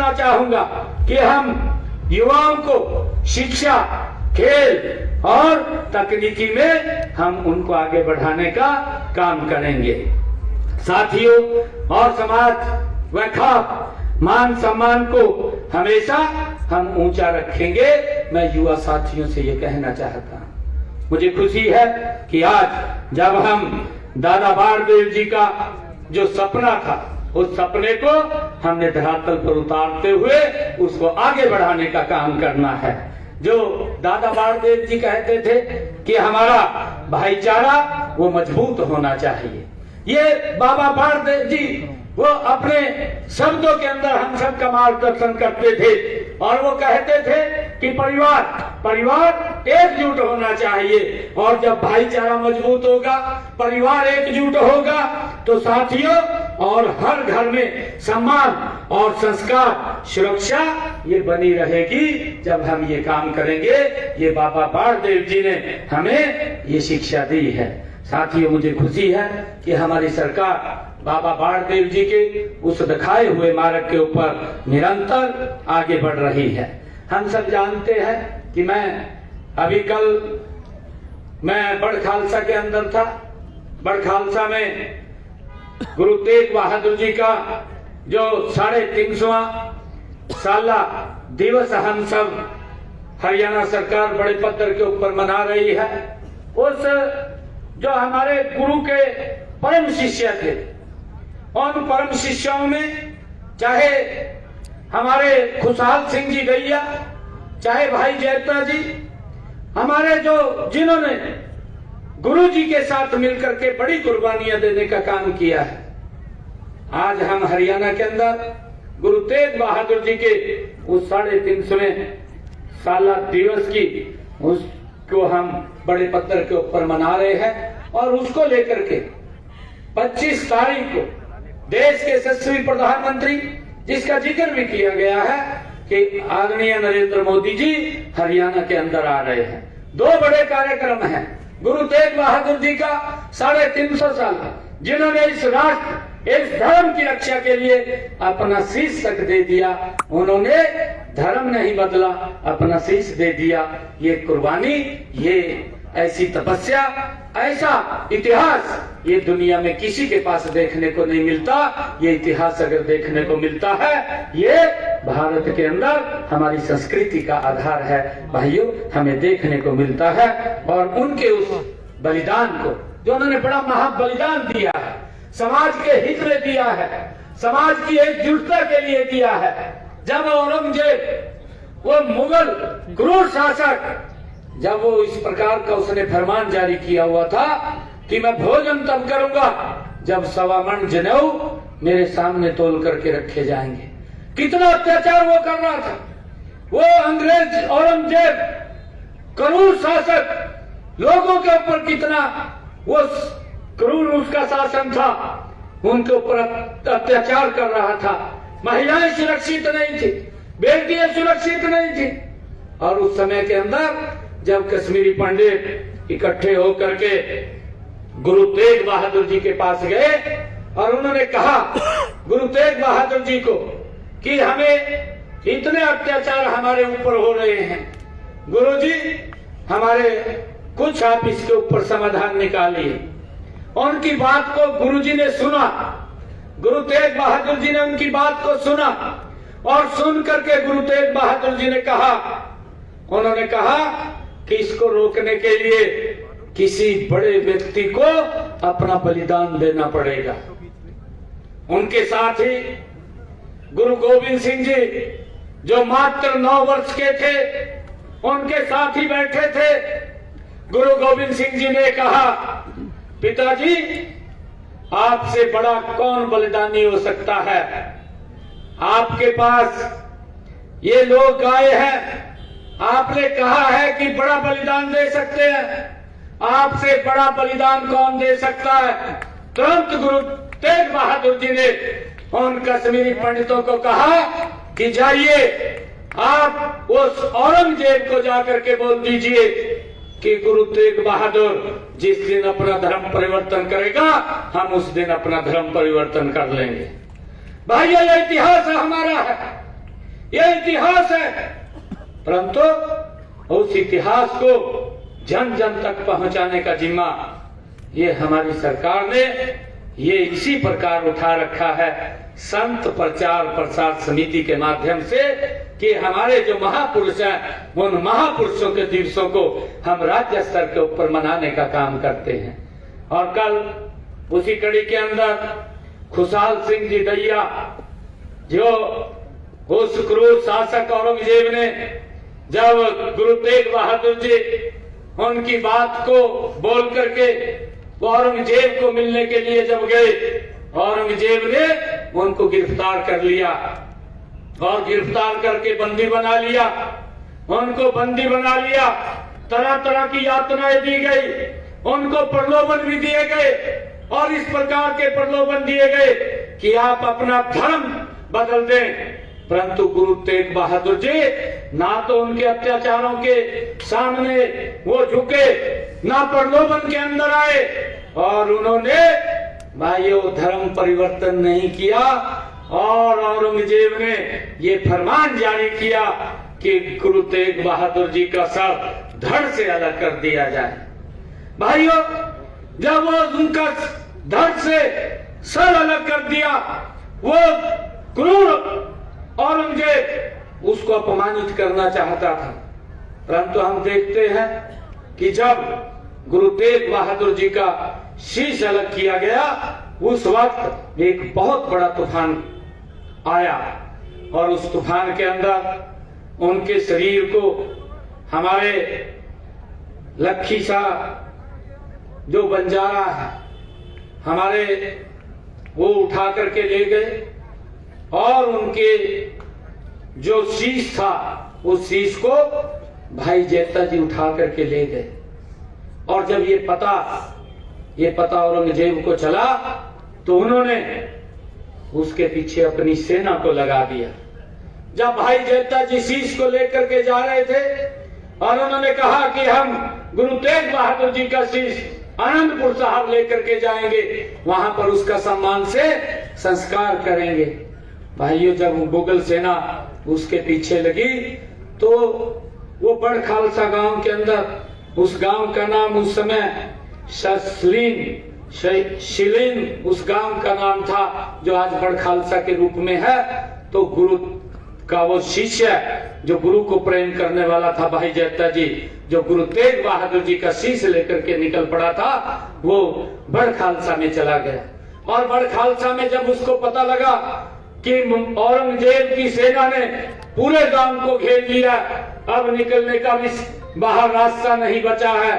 कहना चाहूंगा कि हम युवाओं को शिक्षा, खेल और तकनीकी में हम उनको आगे बढ़ाने का काम करेंगे। साथियों, और समाज व खाप मान सम्मान को हमेशा हम ऊंचा रखेंगे। मैं युवा साथियों से ये कहना चाहता हूँ, मुझे खुशी है कि आज जब हम दादा बाणदेव जी का जो सपना था, उस सपने को हमने धरातल पर उतारते हुए उसको आगे बढ़ाने का काम करना है। जो दादा बाणदेव जी कहते थे कि हमारा भाईचारा वो मजबूत होना चाहिए, ये बाबा बाणदेव जी वो अपने शब्दों के अंदर हम सब का मार्गदर्शन करते थे और वो कहते थे कि परिवार एकजुट होना चाहिए, और जब भाईचारा मजबूत होगा, परिवार एकजुट होगा, तो साथियों और हर घर में सम्मान और संस्कार, सुरक्षा ये बनी रहेगी जब हम ये काम करेंगे। ये बाबा बाणदेव जी ने हमें ये शिक्षा दी है। साथियों, मुझे खुशी है कि हमारी सरकार बाबा बाणदेव जी के उस दिखाए हुए मार्ग के ऊपर निरंतर आगे बढ़ रही है। हम सब जानते हैं कि मैं बड़ खालसा के अंदर था। बड़ खालसा में गुरु तेग बहादुर जी का जो 350वां साला दिवस हम सब हरियाणा सरकार बड़े पत्थर के ऊपर मना रही है। उस जो हमारे गुरु के परम शिष्य थे, उन परम शिष्यों में चाहे हमारे खुशहाल सिंह जी गैया, चाहे भाई जयता जी, हमारे जिन्होंने गुरु जी के साथ मिलकर के बड़ी कुर्बानियां देने का काम किया है। आज हम हरियाणा के अंदर गुरु तेग बहादुर जी के उस 350वें साला दिवस की उसको हम बड़े पत्थर के ऊपर मना रहे हैं, और उसको लेकर के 25 तारीख को देश के यशस्वी प्रधानमंत्री, जिसका जिक्र भी किया गया है कि आदरणीय नरेंद्र मोदी जी हरियाणा के अंदर आ रहे हैं। 2 बड़े कार्यक्रम हैं। गुरु तेग बहादुर जी का 350 साल, जिन्होंने इस राष्ट्र, इस धर्म की रक्षा के लिए अपना शीश तक दे दिया। उन्होंने धर्म नहीं बदला, अपना शीश दे दिया। ये कुर्बानी, ये ऐसी तपस्या, ऐसा इतिहास ये दुनिया में किसी के पास देखने को नहीं मिलता। ये इतिहास अगर देखने को मिलता है, ये भारत के अंदर हमारी संस्कृति का आधार है। भाइयों, हमें देखने को मिलता है। और उनके उस बलिदान को, जो उन्होंने बड़ा महाबलिदान दिया है, समाज के हित में दिया है, समाज की एकजुटता के लिए दिया है। जब औरंगजेब, वो मुगल क्रूर शासक, जब वो इस प्रकार का उसने फरमान जारी किया हुआ था कि मैं भोजन तब करूंगा जब 1.25 मन जनेऊ मेरे सामने तोल करके रखे जाएंगे। कितना अत्याचार वो कर रहा था। वो अंग्रेज औरंगजेब क्रूर शासक, लोगों के ऊपर कितना वो क्रूर उसका शासन था, उनके ऊपर अत्याचार कर रहा था। महिलाएं सुरक्षित नहीं थी, बेटियां सुरक्षित नहीं थी। और उस समय के अंदर जब कश्मीरी पंडित इकट्ठे होकर के गुरु तेग बहादुर जी के पास गए और उन्होंने कहा गुरु तेग बहादुर जी को कि हमें इतने अत्याचार हमारे ऊपर हो रहे हैं, गुरुजी हमारे कुछ आप इसके ऊपर समाधान निकालिए। उनकी बात को गुरुजी ने सुना, गुरु तेग बहादुर जी ने उनकी बात को सुना और सुन करके गुरु तेग बहादुर जी ने कहा, उन्होंने कहा कि इसको रोकने के लिए किसी बड़े व्यक्ति को अपना बलिदान देना पड़ेगा। उनके साथ ही गुरु गोविंद सिंह जी, जो मात्र 9 वर्ष के थे, उनके साथ ही बैठे थे। गुरु गोविंद सिंह जी ने कहा, पिताजी आपसे बड़ा कौन बलिदानी हो सकता है? आपके पास ये लोग आए हैं, आपने कहा है कि बड़ा बलिदान दे सकते हैं, आपसे बड़ा बलिदान कौन दे सकता है? तुरंत गुरु तेग बहादुर जी ने उन कश्मीरी पंडितों को कहा कि जाइए आप उस औरंगजेब को जाकर के बोल दीजिए कि गुरु तेग बहादुर जिस दिन अपना धर्म परिवर्तन करेगा, हम उस दिन अपना धर्म परिवर्तन कर लेंगे। भाइयों, ये इतिहास हमारा है, ये इतिहास है, परंतु उस इतिहास को जन जन तक पहुंचाने का जिम्मा ये हमारी सरकार ने ये इसी प्रकार उठा रखा है, संत प्रचार प्रसार समिति के माध्यम से, कि हमारे जो महापुरुष हैं उन महापुरुषों के दिवसों को हम राज्य स्तर के ऊपर मनाने का काम करते हैं। और कल उसी कड़ी के अंदर खुशहाल सिंह जी दैया, जो उस क्रूर शासक औरंगजेब ने जब गुरु तेग बहादुर जी उनकी बात को बोल करके औरंगजेब को मिलने के लिए जब गए, औरंगजेब ने उनको गिरफ्तार कर लिया और गिरफ्तार करके बंदी बना लिया, उनको बंदी बना लिया, तरह तरह की यातनाएं दी गई, उनको प्रलोभन भी दिए गए और इस प्रकार के प्रलोभन दिए गए कि आप अपना धर्म बदल दें। परंतु गुरु तेग बहादुर जी ना तो उनके अत्याचारों के सामने वो झुके, ना प्रलोभन के अंदर आए, और उन्होंने भाइयों धर्म परिवर्तन नहीं किया। और औरंगजेब ने ये फरमान जारी किया कि गुरु तेग बहादुर जी का सर धड़ से अलग कर दिया जाए। भाइयों, जब वो उनका धड़ से सर अलग कर दिया, वो क्रूर औरंगजेब उसको अपमानित करना चाहता था। परंतु हम देखते हैं कि जब गुरु तेग बहादुर जी का शीश अलग किया गया, उस वक्त एक बहुत बड़ा तूफान आया और उस तूफान के अंदर उनके शरीर को हमारे लखी शाह जो बंजारा है हमारे, वो उठा करके ले गए और उनके जो शीश था उस शीश को भाई जैता जी उठा करके ले गए। और जब ये पता औरंगजेब को चला तो उन्होंने उसके पीछे अपनी सेना को लगा दिया। जब भाई जैता जी शीश को लेकर के जा रहे थे और उन्होंने कहा कि हम गुरु तेग बहादुर जी का शीश आनंदपुर साहब लेकर के जाएंगे, वहां पर उसका सम्मान से संस्कार करेंगे। भाइयों, जब मुगल सेना उसके पीछे लगी तो वो बड़ खालसा गांव के अंदर, उस गांव का नाम उस समय शिलीन उस गांव का नाम था जो आज बड़ खालसा के रूप में है। तो गुरु का वो शिष्य जो गुरु को प्रेम करने वाला था, भाई जैता जी, जो गुरु तेग बहादुर जी का शीश लेकर के निकल पड़ा था, वो बड़ खालसा में चला गया। और बड़ खालसा में जब उसको पता लगा कि औरंगजेब की सेना ने पूरे गांव को घेर लिया, अब निकलने का भी बाहर रास्ता नहीं बचा है,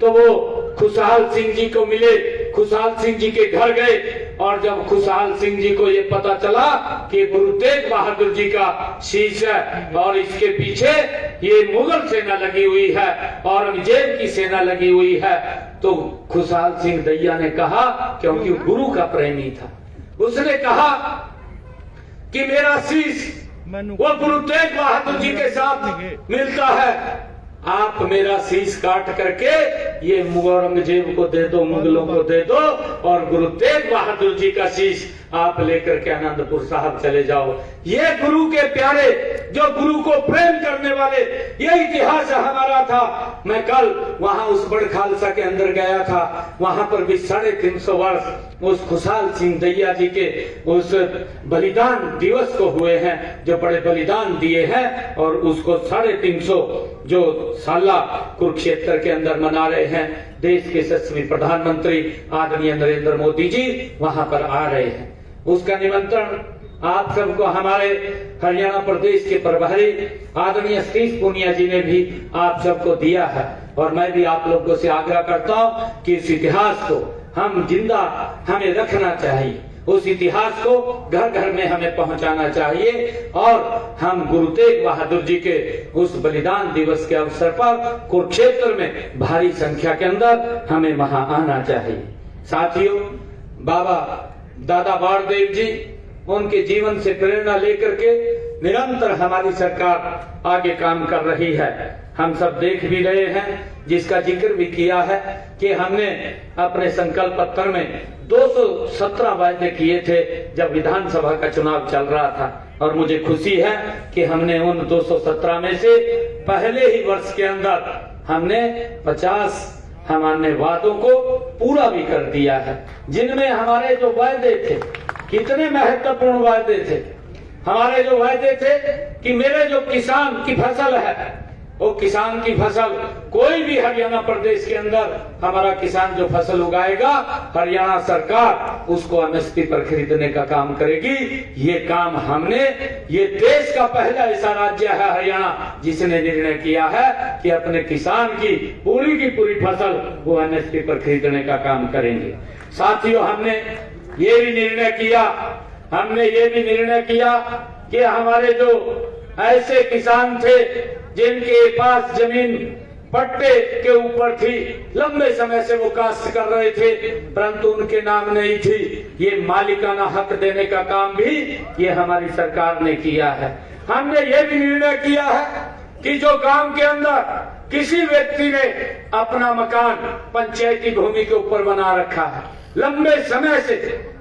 तो वो खुशहाल सिंह जी को मिले, खुशहाल सिंह जी के घर गए। और जब खुशहाल सिंह जी को ये पता चला कि गुरु तेग बहादुर जी का शीश है और इसके पीछे ये मुगल सेना लगी हुई है, औरंगजेब की सेना लगी हुई है, तो खुशहाल सिंह दैया ने कहा, क्योंकि गुरु का प्रेमी था, उसने कहा कि मेरा शीश वो गुरु तेग बहादुर जी के साथ मिलता है, आप मेरा शीश काट करके ये औरंगजेब को दे दो, मुगलों को दे दो, और गुरु तेग बहादुर जी का शीश आप लेकर के आनंदपुर साहब चले जाओ। ये गुरु के प्यारे, जो गुरु को प्रेम करने वाले, ये इतिहास हमारा था। मैं कल वहां उस बड़ खालसा के अंदर गया था, वहां पर भी 350 वर्ष उस खुशहाल सिंह दैया जी के उस बलिदान दिवस को हुए हैं, जो बड़े बलिदान दिए हैं, और उसको 350 जो साला कुरुक्षेत्र के अंदर मना रहे हैं। देश के यशस्वी प्रधानमंत्री आदरणीय नरेंद्र मोदी जी वहां पर आ रहे हैं। उसका निमंत्रण आप सबको हमारे हरियाणा प्रदेश के प्रभारी आदरणीय सतीश पूनिया जी ने भी आप सबको दिया है। और मैं भी आप लोगों से आग्रह करता हूं कि इस इतिहास को हम जिंदा हमें रखना चाहिए, उस इतिहास को घर घर में हमें पहुंचाना चाहिए। और हम गुरु तेग बहादुर जी के उस बलिदान दिवस के अवसर पर कुरुक्षेत्र में भारी संख्या के अंदर हमें वहां आना चाहिए। साथियों, बाबा दादा बारदेव जी, उनके जीवन से प्रेरणा लेकर के निरंतर हमारी सरकार आगे काम कर रही है। हम सब देख भी रहे हैं, जिसका जिक्र भी किया है कि हमने अपने संकल्प पत्र में 217 वायदे किए थे जब विधानसभा का चुनाव चल रहा था, और मुझे खुशी है कि हमने उन 217 में से पहले ही वर्ष के अंदर हमने 50 हमारे वादों को पूरा भी कर दिया है। जिनमें हमारे जो वायदे थे, कितने महत्वपूर्ण वायदे थे। हमारे जो वायदे थे कि मेरे जो किसान की फसल है, वो किसान की फसल, कोई भी हरियाणा प्रदेश के अंदर हमारा किसान जो फसल उगाएगा, हरियाणा सरकार उसको एमएसपी पर खरीदने का काम करेगी। ये काम हमने, ये देश का पहला ऐसा राज्य है हरियाणा जिसने निर्णय किया है कि अपने किसान की पूरी फसल वो एमएसपी पर खरीदने का काम करेंगे। साथियों, हमने ये भी निर्णय किया कि हमारे जो ऐसे किसान थे जिनके पास जमीन पट्टे के ऊपर थी, लंबे समय से वो काश्त कर रहे थे परंतु उनके नाम नहीं थी, ये मालिकाना हक देने का काम भी ये हमारी सरकार ने किया है। हमने ये भी निर्णय किया है कि जो गांव के अंदर किसी व्यक्ति ने अपना मकान पंचायती भूमि के ऊपर बना रखा है, लंबे समय से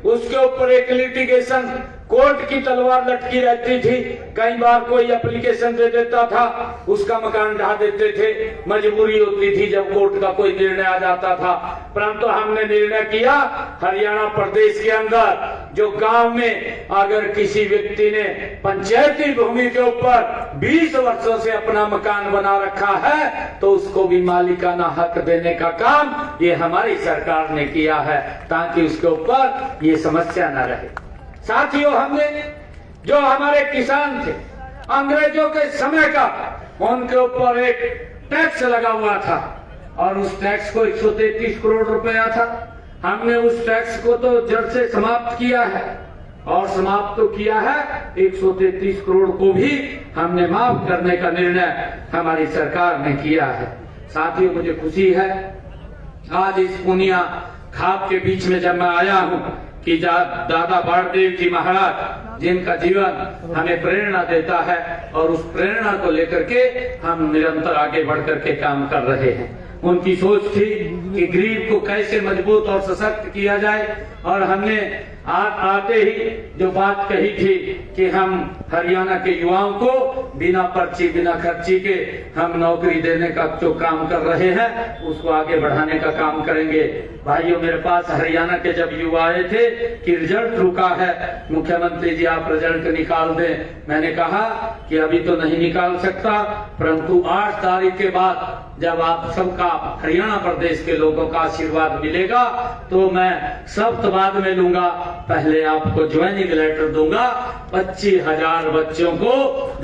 उसके ऊपर एक लिटिगेशन कोर्ट की तलवार लटकी रहती थी, कई बार कोई एप्लीकेशन दे देता था, उसका मकान ढा देते थे, मजबूरी होती थी जब कोर्ट का कोई निर्णय आ जाता था। परंतु हमने निर्णय किया हरियाणा प्रदेश के अंदर जो गांव में अगर किसी व्यक्ति ने पंचायती भूमि के ऊपर 20 वर्षों से अपना मकान बना रखा है तो उसको भी मालिकाना हक देने का काम ये हमारी सरकार ने किया है ताकि उसके ऊपर ये समस्या न रहे। साथियों, हमने जो हमारे किसान थे अंग्रेजों के समय का, उनके ऊपर एक टैक्स लगा हुआ था और उस टैक्स को 133 करोड़ रुपया था। हमने उस टैक्स को तो जड़ से समाप्त किया है और समाप्त तो किया है, 133 करोड़ को भी हमने माफ करने का निर्णय हमारी सरकार ने किया है। साथियों, मुझे खुशी है आज इस पुनिया खाप के बीच में जब मैं आया हूं कि दादा बाणदेव जी महाराज जिनका जीवन हमें प्रेरणा देता है और उस प्रेरणा को लेकर के हम निरंतर आगे बढ़ करके काम कर रहे हैं। उनकी सोच थी कि गरीब को कैसे मजबूत और सशक्त किया जाए और हमने आते ही जो बात कही थी कि हम हरियाणा के युवाओं को बिना पर्ची बिना खर्ची के हम नौकरी देने का जो काम कर रहे हैं उसको आगे बढ़ाने का काम करेंगे। भाइयों, मेरे पास हरियाणा के जब युवा आए थे कि रिजल्ट रुका है, मुख्यमंत्री जी आप रिजल्ट निकाल दें। मैंने कहा कि अभी तो नहीं निकाल सकता, परंतु 8 तारीख के बाद जब आप सबका हरियाणा प्रदेश के लोगों का आशीर्वाद मिलेगा तो मैं शब्द बाद में लूंगा, पहले आपको ज्वाइनिंग लेटर दूंगा। 25,000 बच्चों को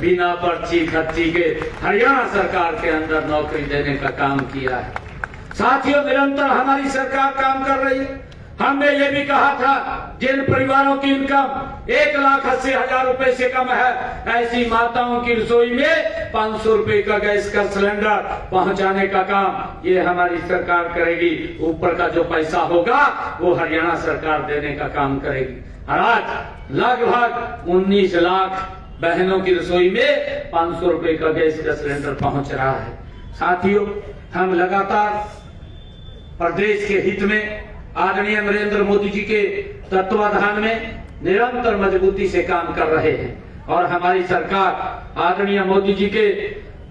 बिना पर्ची खर्ची के हरियाणा सरकार के अंदर नौकरी देने का काम किया है। साथियों, निरंतर हमारी सरकार काम कर रही है। हमने ये भी कहा था जिन परिवारों की इनकम 1,80,000 रुपए से कम है, ऐसी माताओं की रसोई में 500 रुपए का गैस का सिलेंडर पहुंचाने का काम ये हमारी सरकार करेगी। ऊपर का जो पैसा होगा वो हरियाणा सरकार देने का काम करेगी। और आज लगभग 19 लाख बहनों की रसोई में 500 रुपए का गैस का सिलेंडर पहुंच रहा है। साथियों, हम लगातार प्रदेश के हित में आदरणीय नरेंद्र मोदी जी के तत्वाधान में निरंतर मजबूती से काम कर रहे हैं और हमारी सरकार आदरणीय मोदी जी के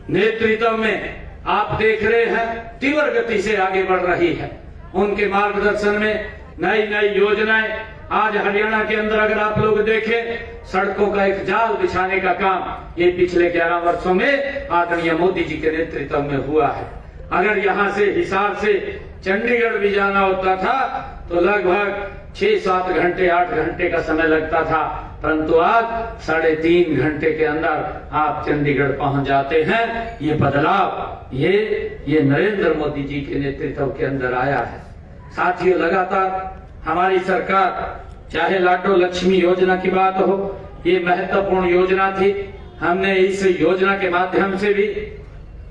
नेतृत्व में आप देख रहे हैं तीव्र गति से आगे बढ़ रही है। उनके मार्गदर्शन में नई नई योजनाएं आज हरियाणा के अंदर अगर आप लोग देखें, सड़कों का एक जाल बिछाने का काम ये पिछले 11 वर्षों में आदरणीय मोदी जी के नेतृत्व में हुआ है। अगर यहाँ से हिसार से चंडीगढ़ भी जाना होता था तो लगभग 6-7 घंटे 8 घंटे का समय लगता था, परंतु आज 3.5 घंटे के अंदर आप चंडीगढ़ पहुंच जाते हैं। ये बदलाव ये नरेंद्र मोदी जी के नेतृत्व के अंदर आया है। साथियों, लगातार हमारी सरकार, चाहे लाडो लक्ष्मी योजना की बात हो, ये महत्वपूर्ण योजना थी। हमने इस योजना के माध्यम से भी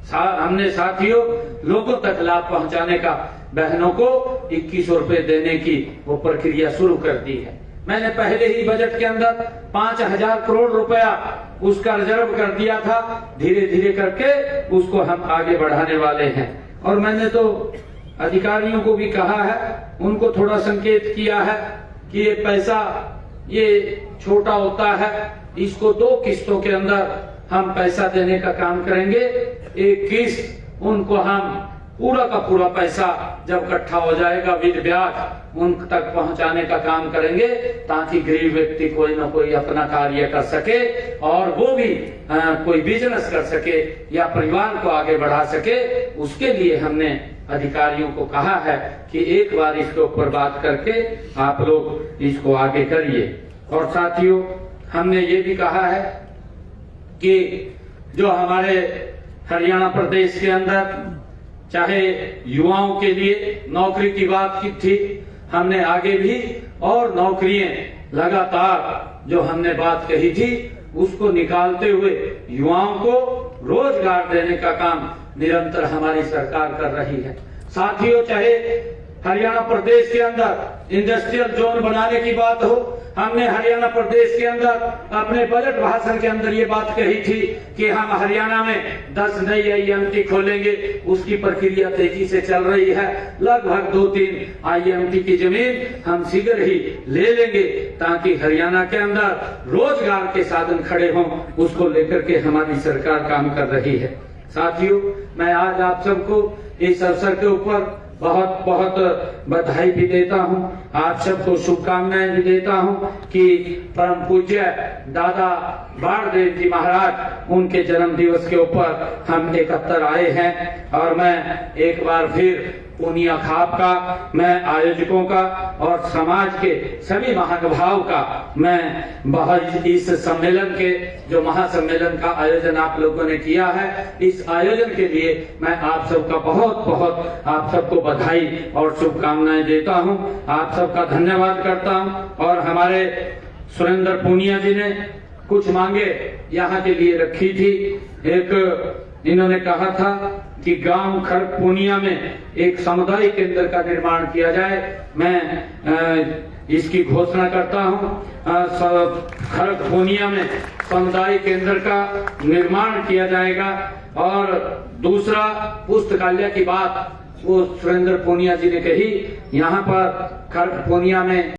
हमने साथियों लोगों तक लाभ पहुंचाने का, बहनों को 2100 रुपए देने की वो प्रक्रिया शुरू कर दी है। मैंने पहले ही बजट के अंदर 5,000 करोड़ रुपया उसका रिजर्व कर दिया था। धीरे धीरे करके उसको हम आगे बढ़ाने वाले हैं और मैंने तो अधिकारियों को भी कहा है, उनको थोड़ा संकेत किया है कि ये पैसा ये छोटा होता है इसको 2 किस्तों के अंदर हम पैसा देने का काम करेंगे। एक किस्त उनको हम पूरा का पूरा पैसा जब इकट्ठा हो जाएगा विद ब्याज उन तक पहुंचाने का काम करेंगे, ताकि गरीब व्यक्ति कोई ना कोई अपना कार्य कर सके और वो भी कोई बिजनेस कर सके या परिवार को आगे बढ़ा सके। उसके लिए हमने अधिकारियों को कहा है कि एक बार इसके ऊपर बात करके आप लोग इसको आगे करिए। और साथियों, हमने ये भी कहा है कि जो हमारे हरियाणा प्रदेश के अंदर चाहे युवाओं के लिए नौकरी की बात की थी, हमने आगे भी और नौकरियां लगातार जो हमने बात कही थी उसको निकालते हुए युवाओं को रोजगार देने का काम निरंतर हमारी सरकार कर रही है। साथियों, चाहे हरियाणा प्रदेश के अंदर इंडस्ट्रियल जोन बनाने की बात हो, हमने हरियाणा प्रदेश के अंदर अपने बजट भाषण के अंदर ये बात कही थी कि हम हरियाणा में 10 नई IMT खोलेंगे। उसकी प्रक्रिया तेजी से चल रही है। लगभग 2-3 IMT की जमीन हम शीघ्र ही ले लेंगे, ताकि हरियाणा के अंदर रोजगार के साधन खड़े हों। उसको लेकर के हमारी सरकार काम कर रही है। साथियों, मैं आज आप सबको इस अवसर के ऊपर बहुत बहुत बधाई भी देता हूं, आप सबको शुभकामनाएं भी देता हूं कि परम पूज्य दादा बाणदेव जी महाराज उनके जन्म दिवस के ऊपर हम एकत्र आए हैं। और मैं एक बार फिर पूनिया खाप का, मैं आयोजकों का और समाज के सभी महानुभाव का मैं बहुत इस सम्मेलन के जो महासम्मेलन का आयोजन आप लोगों ने किया है, इस आयोजन के लिए मैं आप सबका बहुत बहुत आप सबको बधाई और शुभकामनाएं देता हूं। आप सबका धन्यवाद करता हूं। और हमारे सुरेंद्र पूनिया जी ने कुछ मांगे यहाँ के लिए रखी थी। एक इन्होंने कहा था कि गांव खरक पूनिया में एक सामुदायिक केंद्र का निर्माण किया जाए। मैं इसकी घोषणा करता हूं। खरक पूनिया में सामुदायिक केंद्र का निर्माण किया जाएगा। और दूसरा, पुस्तकालय की बात वो सुरेंद्र पूनिया जी ने कही। यहाँ पर खरक पूनिया में